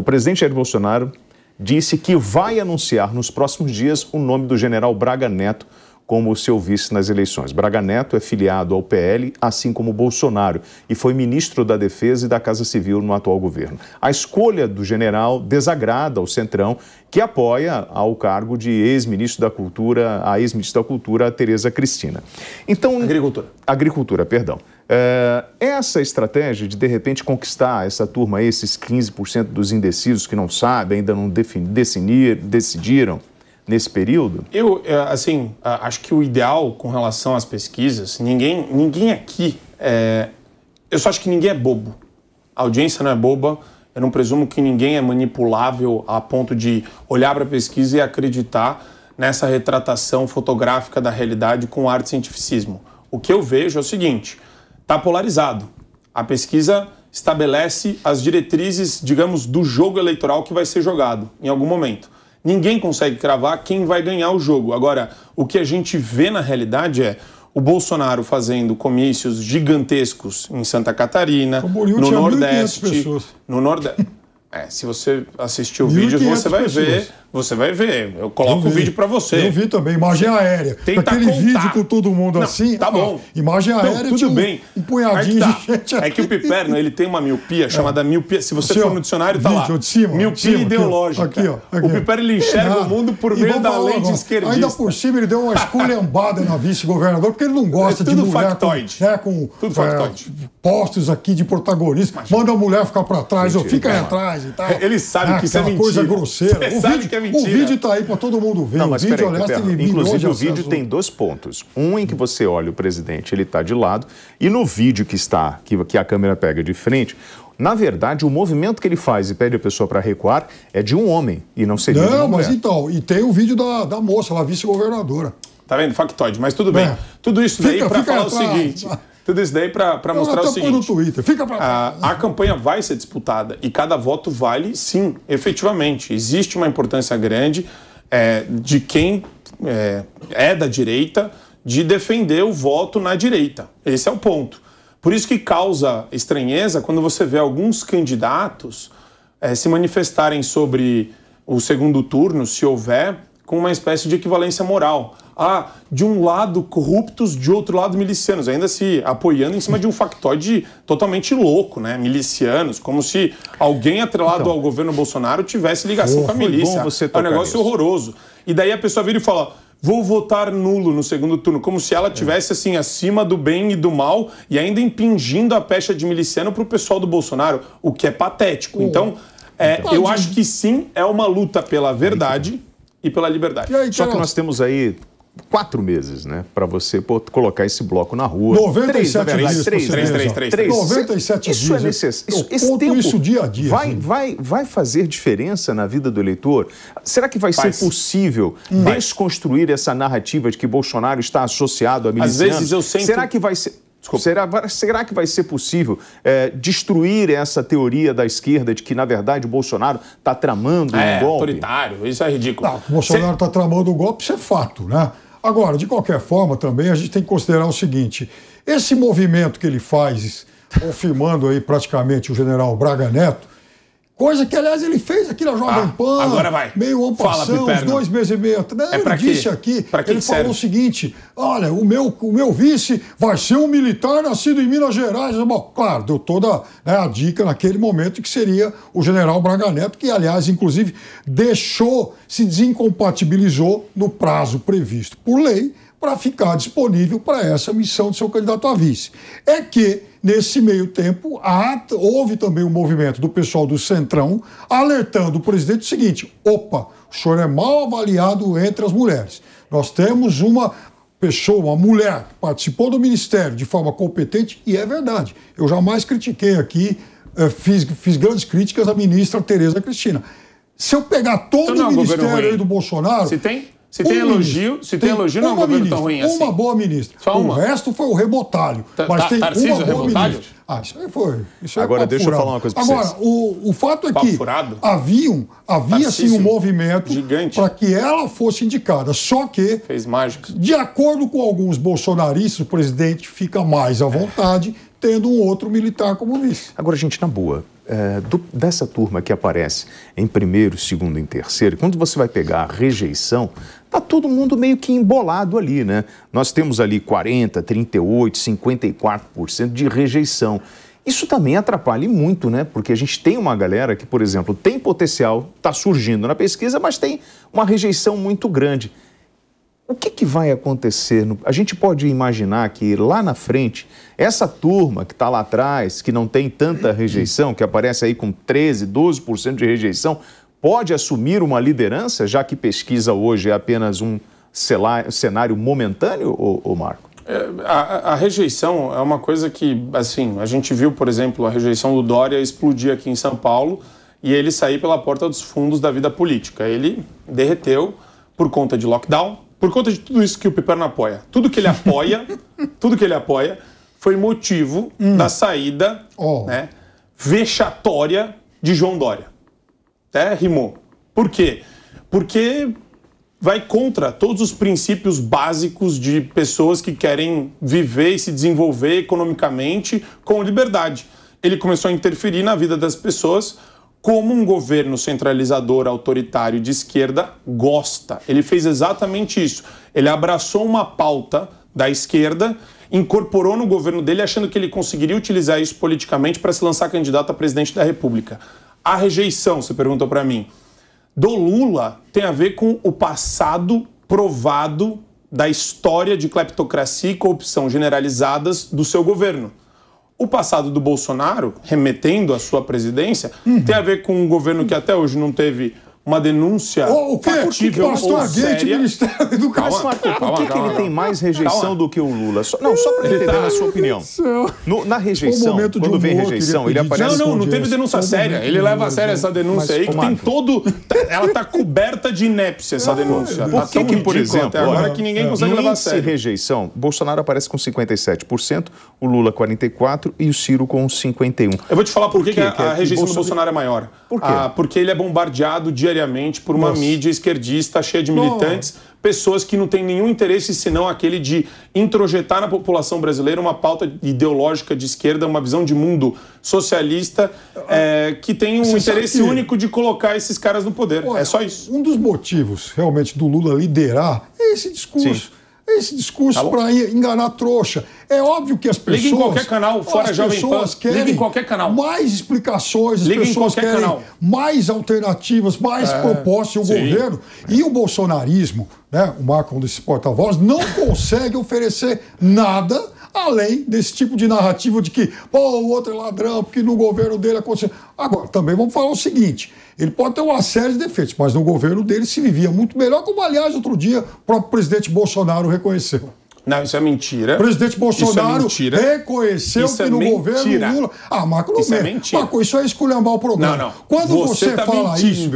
presidente Jair Bolsonaro disse que vai anunciar nos próximos dias o nome do general Braga Neto como seu vice nas eleições. Braga Neto é filiado ao PL, assim como Bolsonaro, e foi ministro da Defesa e da Casa Civil no atual governo. A escolha do general desagrada ao Centrão, que apoia ao cargo de ex-ministro da Cultura, a ex-ministra da Cultura, Tereza Cristina. Então, Agricultura, perdão. Essa estratégia de repente, conquistar essa turma, esses 15% dos indecisos que não sabem, ainda não decidiram, nesse período? Eu, assim, acho que o ideal com relação às pesquisas, ninguém aqui, eu só acho que ninguém é bobo. A audiência não é boba, eu não presumo que ninguém é manipulável a ponto de olhar para a pesquisa e acreditar nessa retratação fotográfica da realidade com arte e cientificismo. O que eu vejo é o seguinte, está polarizado. A pesquisa estabelece as diretrizes, digamos, do jogo eleitoral que vai ser jogado em algum momento. Ninguém consegue cravar quem vai ganhar o jogo. Agora, o que a gente vê na realidade é o Bolsonaro fazendo comícios gigantescos em Santa Catarina, no Nordeste. No Nordeste. Se você assistir o vídeo, você vai ver. Eu coloco o vídeo para você. Eu vi também, imagem aérea. Aquele vídeo com todo mundo assim. Tá bom. Imagem aérea, tudo bem. Um punhadinho de gente. É que o Piperno, ele tem uma miopia chamada miopia. Se você for no dicionário, tá lá. Miopia ideológica. Aqui. O Piperno, ele enxerga o mundo por meio da lente esquerdista. Ainda por cima, ele deu uma esculhambada na vice-governador, porque ele não gosta de mulher com postos aqui de protagonista. Manda a mulher ficar para trás, ou fica aí atrás e tal. Ele sabe que isso é mentira. Coisa grosseira. Ele sabe que é mentira. O vídeo está aí para todo mundo ver. Não, mas o vídeo, aliás, tem inclusive, o vídeo tem dois pontos. Um em que você olha o presidente, ele está de lado, e no vídeo que a câmera pega de frente, na verdade, o movimento que ele faz e pede a pessoa para recuar é de um homem, e não seria de uma mulher. Mas então, e tem o vídeo da moça, lá, vice-governadora. Tá vendo? Factoide, mas tudo bem. Tudo isso daí para falar o seguinte... Tudo isso daí para mostrar o seguinte, no Twitter. Fica pra a campanha vai ser disputada e cada voto vale, sim, efetivamente. Existe uma importância grande de quem é da direita de defender o voto na direita. Esse é o ponto. Por isso que causa estranheza quando você vê alguns candidatos se manifestarem sobre o segundo turno, se houver, com uma espécie de equivalência moral. De um lado corruptos, de outro lado milicianos, ainda se apoiando em cima de um factoide totalmente louco, né? Milicianos, como se alguém atrelado ao governo Bolsonaro tivesse ligação com a milícia. É um negócio horroroso. E daí a pessoa vira e fala, vou votar nulo no segundo turno, como se ela tivesse assim acima do bem e do mal e ainda impingindo a pecha de miliciano para o pessoal do Bolsonaro, o que é patético. Então, eu acho que sim, é uma luta pela verdade e pela liberdade. Só que nós temos aí 4 meses, né? Para você colocar esse bloco na rua. 97 dias. 97 dias. Isso é necessário. Esse tempo isso dia a dia. Vai fazer diferença na vida do eleitor? Será que vai ser possível desconstruir essa narrativa de que Bolsonaro está associado a milicianos? Às vezes eu sempre... Será que vai ser... Será que vai ser possível destruir essa teoria da esquerda de que, na verdade, o Bolsonaro está tramando um golpe? Autoritário, isso é ridículo. Não, o Bolsonaro está tramando um golpe, isso é fato, né? Agora, de qualquer forma, também a gente tem que considerar o seguinte, esse movimento que ele faz, confirmando aí praticamente o general Braga Neto, coisa que, aliás, ele fez aqui na Jovem Pan, agora vai. Meio ano passado, uns 2 meses e meio. Ele disse aqui, ele falou o seguinte, olha, o meu vice vai ser um militar nascido em Minas Gerais. Bom, claro, deu toda a dica naquele momento que seria o general Braga Neto, que, aliás, inclusive, se desincompatibilizou no prazo previsto por lei para ficar disponível para essa missão de seu candidato a vice. É que, nesse meio tempo, houve também um movimento do pessoal do Centrão alertando o presidente o seguinte, opa, o senhor é mal avaliado entre as mulheres. Nós temos uma pessoa, uma mulher, que participou do ministério de forma competente, e é verdade. Eu jamais critiquei aqui, fiz grandes críticas à ministra Tereza Cristina. Se eu pegar todo o ministério aí do Bolsonaro... Se tem elogio, não é um governo tão ruim assim. Uma boa ministra. Só uma. O resto foi o rebotalho. Mas tem uma boa ministra. Isso aí foi. Agora, deixa eu falar uma coisa para vocês. Agora, o fato é que havia sim um movimento para que ela fosse indicada. Só que, fez mágica. De acordo com alguns bolsonaristas, o presidente fica mais à vontade tendo um outro militar como vice. Agora, gente, na boa, dessa turma que aparece em primeiro, segundo e em terceiro, quando você vai pegar a rejeição, está todo mundo meio que embolado ali, né? Nós temos ali 40%, 38%, 54% de rejeição. Isso também atrapalha muito, né? Porque a gente tem uma galera que, por exemplo, tem potencial, está surgindo na pesquisa, mas tem uma rejeição muito grande. O que vai acontecer? A gente pode imaginar que lá na frente, essa turma que está lá atrás, que não tem tanta rejeição, que aparece aí com 13%, 12% de rejeição, pode assumir uma liderança, já que pesquisa hoje é apenas um cenário momentâneo, ô Marco? A rejeição é uma coisa que, assim, a gente viu, por exemplo, a rejeição do Dória explodir aqui em São Paulo e ele sair pela porta dos fundos da vida política. Ele derreteu por conta de lockdown, por conta de tudo isso que o Piperno apoia. Tudo que ele apoia, foi motivo da saída né, vexatória de João Dória. Até rimou. Por quê? Porque vai contra todos os princípios básicos de pessoas que querem viver e se desenvolver economicamente com liberdade. Ele começou a interferir na vida das pessoas como um governo centralizador, autoritário de esquerda gosta. Ele fez exatamente isso. Ele abraçou uma pauta da esquerda, incorporou no governo dele, achando que ele conseguiria utilizar isso politicamente para se lançar candidato a presidente da República. A rejeição, você perguntou para mim, do Lula tem a ver com o passado provado da história de cleptocracia e corrupção generalizadas do seu governo. O passado do Bolsonaro, remetendo à sua presidência, tem a ver com um governo que até hoje não teve uma denúncia factível ou séria. Ministério da Educação. Por que ele tem mais rejeição do que o Lula? Só para entender na sua opinião. Na rejeição, quando vem rejeição, ele aparece... Não teve denúncia séria. Ele leva a sério essa denúncia aí, que tem todo... Ela está coberta de inépcia, essa denúncia. Por que, por exemplo, agora que ninguém consegue levar a sério. Rejeição, Bolsonaro aparece com 57%, o Lula 44% e o Ciro com 51%. Eu vou te falar por que a rejeição do Bolsonaro é maior. Por quê? Porque ele é bombardeado diariamente por uma mídia esquerdista cheia de militantes, pessoas que não têm nenhum interesse senão aquele de introjetar na população brasileira uma pauta ideológica de esquerda, uma visão de mundo socialista, que tem um interesse único de colocar esses caras no poder. É só isso. Um dos motivos, realmente, do Lula liderar é esse discurso. Sim. Esse discurso para enganar trouxa. É óbvio que as pessoas... Liga em qualquer canal, fora Jovem Pan. Liga em qualquer canal. Mais explicações, as pessoas querem mais alternativas, mais propostas do governo. E o bolsonarismo, né, o Marco, um desses porta-vozes, não consegue oferecer nada além desse tipo de narrativa de que o outro é ladrão, porque no governo dele aconteceu. Agora, também vamos falar o seguinte, ele pode ter uma série de defeitos, mas no governo dele se vivia muito melhor, como, aliás, outro dia o próprio presidente Bolsonaro reconheceu. Não, isso é mentira. O presidente Bolsonaro reconheceu que no governo Lula... Marco, não é mentira. Marco, isso é esculhambar o programa. Não. Quando você fala isso,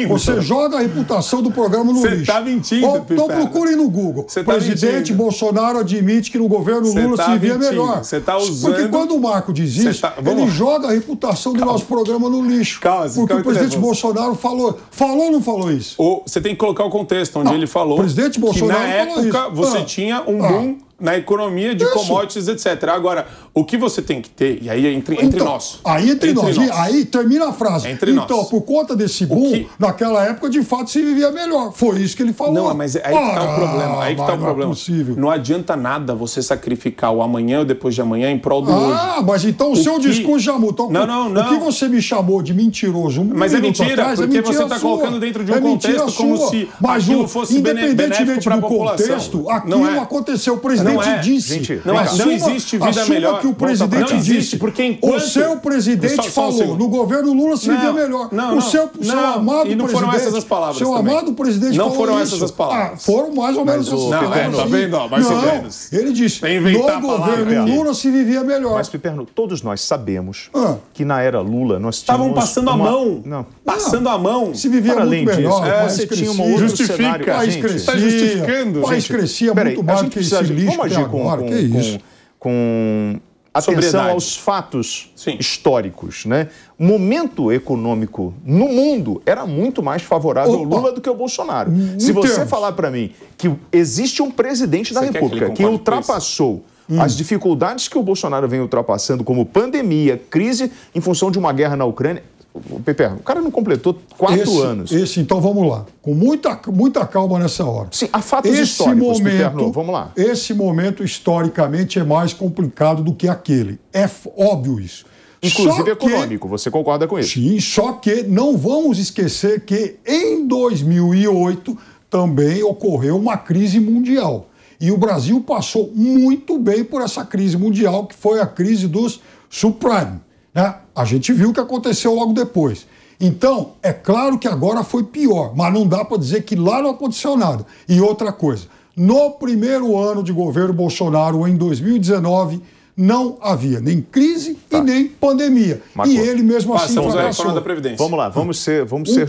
você joga a reputação do programa no lixo. Você está mentindo, Então procure no Google. O presidente Bolsonaro admite que no governo Lula se vivia melhor. Você está usando... Porque quando o Marco diz isso, ele joga a reputação do nosso programa no lixo. Porque o presidente Bolsonaro falou ou não falou isso? Você tem que colocar o contexto onde ele falou. O presidente Bolsonaro falou isso. Você tinha um boom na economia de commodities, etc. Agora, o que você tem que ter, e aí é entre nós. Aí entre nós. Aí termina a frase. Então, por conta desse boom, naquela época, de fato, se vivia melhor. Foi isso que ele falou. Não, mas aí que está o problema. Aí que está o problema. Não adianta nada você sacrificar o amanhã ou depois de amanhã em prol do hoje. Mas então o seu discurso já mudou. Não. O que você me chamou de mentiroso mas é mentira, porque você está colocando dentro de um contexto como se aquilo fosse benéfico para a população. Aquilo aconteceu. O presidente disse. Não existe vida melhor. Que o presidente disse. Porque enquanto... O seu presidente falou. No governo Lula se vivia melhor. O seu amado presidente. E não foram essas as palavras. Seu amado presidente falou. Não foram essas as palavras. Foram mais ou menos essas palavras. Tá vendo? Mais ou menos. Ele disse. No governo Lula se vivia melhor. Mas, Piperno, todos nós sabemos que na era Lula nós tínhamos... Estavam passando a mão. Passando a mão. Se vivia muito melhor. Você tinha um outro cenário. O país crescia. Está justificando. O país crescia muito mais do que esse lixo. Vamos agir com atenção aos fatos históricos, né? O momento econômico no mundo era muito mais favorável ao Lula do que ao Bolsonaro. Se você falar para mim que existe um presidente da República que ultrapassou as dificuldades que o Bolsonaro vem ultrapassando, como pandemia, crise em função de uma guerra na Ucrânia. O cara não completou 4 anos. Então vamos lá, com muita calma nessa hora. Sim, há fatos históricos, Piperno, vamos lá. Esse momento, historicamente, é mais complicado do que aquele. É óbvio isso. Inclusive econômico, você concorda com isso? Sim, só que não vamos esquecer que em 2008 também ocorreu uma crise mundial. E o Brasil passou muito bem por essa crise mundial, que foi a crise dos subprime. Né? A gente viu o que aconteceu logo depois. Então, é claro que agora foi pior, mas não dá para dizer que lá não aconteceu nada. E outra coisa, no primeiro ano de governo Bolsonaro, em 2019, não havia nem crise e nem pandemia. Marcou. E ele mesmo assim fracassou. Da Previdência. Vamos lá, vamos ser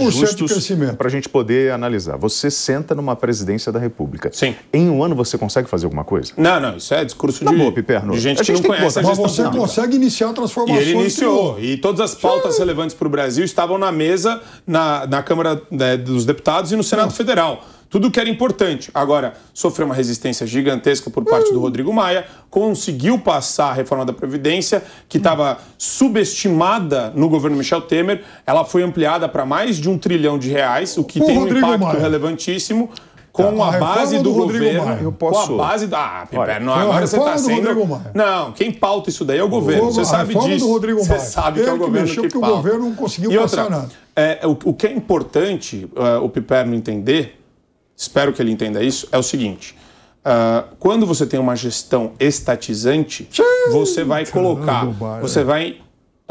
justos para a gente poder analisar. Você senta numa presidência da República. Sim. Em um ano você consegue fazer alguma coisa? Não, isso é discurso de gente que não conhece a gestão. Mas você consegue iniciar transformações. E ele iniciou. E todas as pautas relevantes para o Brasil estavam na mesa, na Câmara dos Deputados e no Senado Federal. Tudo que era importante. Agora, sofreu uma resistência gigantesca por parte do Rodrigo Maia, conseguiu passar a reforma da Previdência, que estava subestimada no governo Michel Temer. Ela foi ampliada para mais de R$1 trilhão, o que tem um impacto relevantíssimo. Com a base do governo, com a base da... Piperno, agora você está sendo... Não, quem pauta isso daí é o governo, você sabe disso. Você sabe que é o governo que pauta. O governo não conseguiu passar nada. O que é importante o Piperno entender, espero que ele entenda isso, é o seguinte: quando você tem uma gestão estatizante, você vai colocar, você vai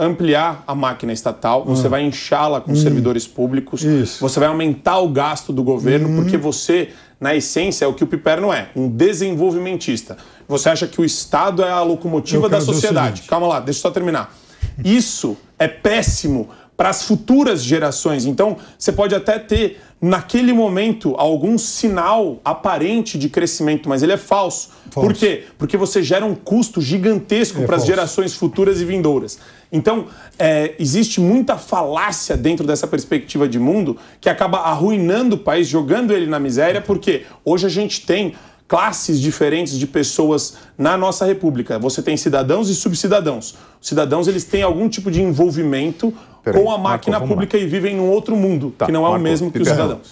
ampliar a máquina estatal, você vai inchá-la com servidores públicos, você vai aumentar o gasto do governo, porque você, na essência, é o que o Piperno é, um desenvolvimentista. Você acha que o Estado é a locomotiva da sociedade. Calma lá, deixa eu só terminar. Isso é péssimo para as futuras gerações. Então, você pode até ter, naquele momento, algum sinal aparente de crescimento, mas ele é falso. Por quê? Porque você gera um custo gigantesco para as gerações futuras e vindouras. Então, existe muita falácia dentro dessa perspectiva de mundo que acaba arruinando o país, jogando ele na miséria, porque hoje a gente tem classes diferentes de pessoas na nossa república. Você tem cidadãos e subcidadãos. Os cidadãos, eles têm algum tipo de envolvimento com a máquina pública e vivem num outro mundo, que não é o mesmo que os cidadãos.